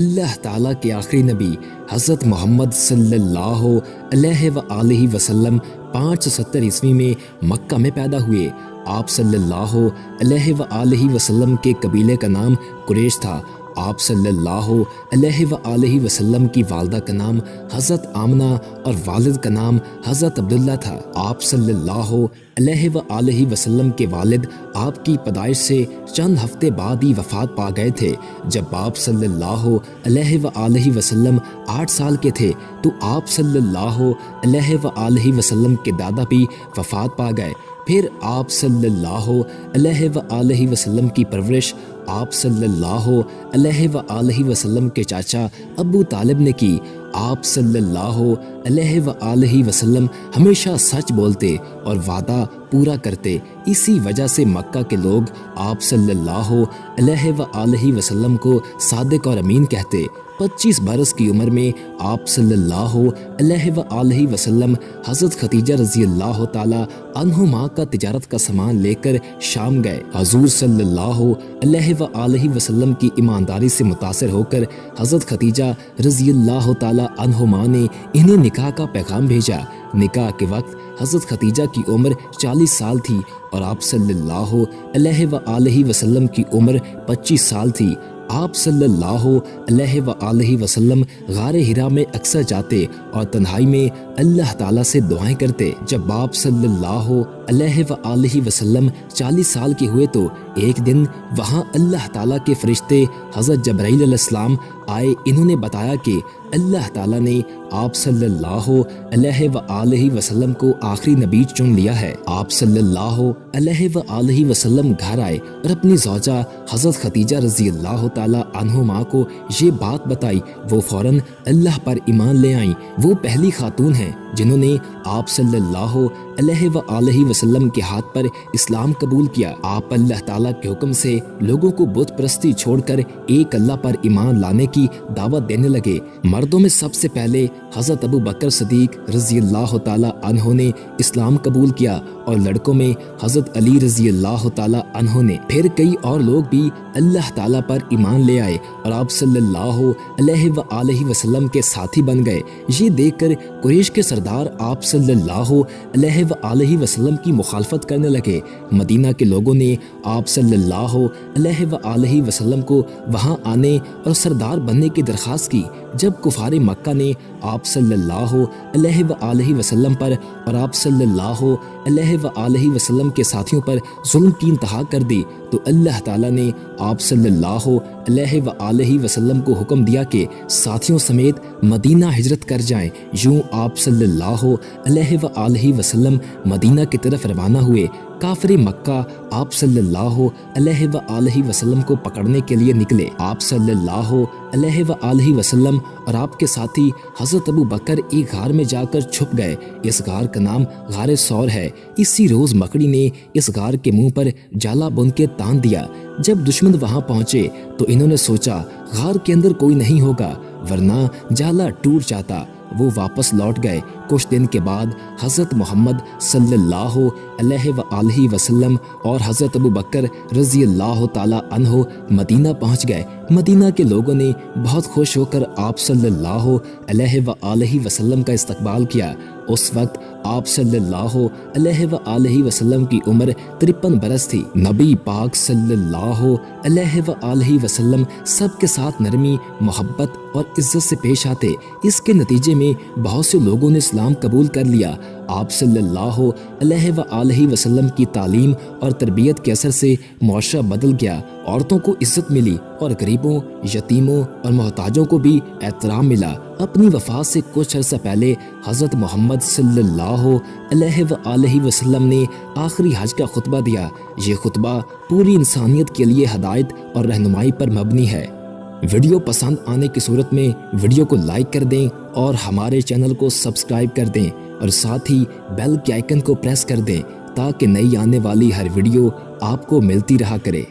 اللہ تعالیٰ کے آخری نبی حضرت محمد صلی اللہ علیہ وآلہ وسلم 570 عیسوی میں مکہ میں پیدا ہوئے۔ آپ صلی اللہ علیہ وآلہ وسلم کے قبیلے کا نام قریش تھا۔ آپ صلی اللہ علیہ وآلہ وسلم کی والدہ کا نام حضرت آمنہ اور والد کا نام حضرت عبداللہ تھا۔ آپ صلی اللہ علیہ وآلہ وسلم کے والد آپ کی پیدائش سے چند ہفتے بعد ہی وفات پا گئے تھے۔ جب آپ صلی اللہ علیہ وآلہ وسلم 8 سال کے تھے تو آپ صلی اللہ علیہ وآلہ وسلم کے دادا بھی وفات پا گئے۔ پھر آپ صلی اللہ علیہ وآلہ وسلم کی پرورش آپ صلی اللہ علیہ وآلہ وسلم کے چاچا ابو طالب نے کی۔ آپ صلی اللہ علیہ وآلہ وسلم ہمیشہ سچ بولتے اور وعدہ پورا کرتے، اسی وجہ سے مکہ کے لوگ آپ صلی اللہ علیہ وآلہ وسلم کو صادق اور امین کہتے۔ 25 برس کی عمر میں آپ صلی اللہ علیہ وآلہ وسلم حضرت خدیجہ رضی اللہ تعالی عنہما کا تجارت کا سامان لے کر شام گئے۔ حضور صلی اللہ علیہ وآلہ وسلم کی ایمانداری سے متاثر ہو کر حضرت خدیجہ رضی اللہ تعالی عنہما نے انہیں نکاح کا پیغام بھیجا۔ نکاح کے وقت حضرت خدیجہ کی عمر 40 سال تھی اور آپ صلی اللہ علیہ وآلہ وسلم کی عمر 25 سال تھی۔ آپ صلی اللہ علیہ وآلہ وسلم غار حرا میں اکثر جاتے اور تنہائی میں اللہ تعالیٰ سے دعائیں کرتے۔ جب آپ صلی اللہ علیہ وآلہ وسلم 40 سال کے ہوئے تو ایک دن وہاں اللہ تعالیٰ کے فرشتے حضرت جبرائیل علیہ السلام آئے۔ انہوں نے بتایا کہ اللہ تعالیٰ نے آپ صلی اللہ علیہ وآلہ وسلم کو آخری نبی چن لیا ہے۔ آپ صلی اللہ علیہ وآلہ وسلم گھر آئے اور اپنی زوجہ حضرت خدیجہ رضی اللہ تعالی عنہما کو یہ بات بتائی۔ وہ فوراً اللہ پر ایمان لے آئیں۔ وہ پہلی خاتون ہیں جنہوں نے آپ صلی اللہ علیہ وآلہ وسلم کے ہاتھ پر اسلام قبول کیا۔ آپ اللہ تعالیٰ کے حکم سے لوگوں کو بت پرستی چھوڑ کر ایک اللہ پر ایمان لانے کی دعوت دینے لگے۔ مردوں میں سب سے پہلے حضرت ابو بکر صدیق رضی اللہ تعالی عنہ نے اسلام قبول کیا اور لڑکوں میں حضرت علی رضی اللہ تعالی عنہ نے۔ پھر کئی اور لوگ بھی اللہ تعالیٰ پر ایمان لے آئے اور آپ صلی اللہ علیہ وآلہ وسلم کے ساتھی بن گئے۔ یہ دیکھ کر قریش کے سردار آپ صلی اللہ علیہ وآلہ وسلم کی مخالفت کرنے لگے۔ مدینہ کے لوگوں نے آپ صلی اللہ علیہ وآلہ وسلم کو وہاں آنے اور سردار بننے کی درخواست کی۔ جب کفار مکہ نے آپ صلی اللہ علیہ وآلہ وسلم پر اور آپ صلی اللہ علیہ وآلہ وسلم کے ساتھیوں پر ظلم کی انتہا کر دی تو اللہ تعالیٰ نے آپ صلی اللہ علیہ وآلہ وسلم کو حکم دیا کہ ساتھیوں سمیت مدینہ ہجرت کر جائیں۔ یوں آپ صلی اللہ علیہ وآلہ وسلم مدینہ کی طرف روانہ ہوئے۔ کافر مکہ آپ صلی اللہ علیہ وآلہ وسلم کو پکڑنے کے لیے نکلے۔ آپ صلی اللہ علیہ وآلہ وسلم اور آپ کے ساتھی حضرت ابو بکر ایک غار میں جا کر چھپ گئے۔ اس غار کا نام غار ثور ہے۔ اسی روز مکڑی نے اس غار کے منہ پر جالا بن کے تان دیا۔ جب دشمن وہاں پہنچے تو انہوں نے سوچا غار کے اندر کوئی نہیں ہوگا ورنہ جالا ٹوٹ جاتا۔ وہ واپس لوٹ گئے۔ کچھ دن کے بعد حضرت محمد صلی اللہ علیہ وآلہ وسلم اور حضرت ابو بکر رضی اللہ تعالی عنہ مدینہ پہنچ گئے۔ مدینہ کے لوگوں نے بہت خوش ہو کر آپ صلی اللہ علیہ وآلہ وسلم کا استقبال کیا۔ اس وقت آپ صلی اللہ علیہ وآلہ وسلم کی عمر 53 برس تھی۔ نبی پاک صلی اللہ علیہ وآلہ وسلم سب کے ساتھ نرمی، محبت اور عزت سے پیش آتے۔ اس کے نتیجے میں بہت سے لوگوں نے اسلام قبول کر لیا۔ آپ صلی اللہ علیہ وآلہ وسلم کی تعلیم اور تربیت کے اثر سے معاشرہ بدل گیا۔ عورتوں کو عزت ملی اور غریبوں، یتیموں اور محتاجوں کو بھی احترام ملا۔ اپنی وفات سے کچھ عرصہ پہلے حضرت محمد صلی اللہ علیہ وآلہ وسلم نے آخری حج کا خطبہ دیا۔ یہ خطبہ پوری انسانیت کے لیے ہدایت اور رہنمائی پر مبنی ہے۔ ویڈیو پسند آنے کی صورت میں ویڈیو کو لائک کر دیں اور ہمارے چینل کو سبسکرائب کر دیں اور ساتھ ہی بیل کے آئیکن کو پریس کر دیں تاکہ نئی آنے والی ہر ویڈیو آپ کو ملتی رہا کرے۔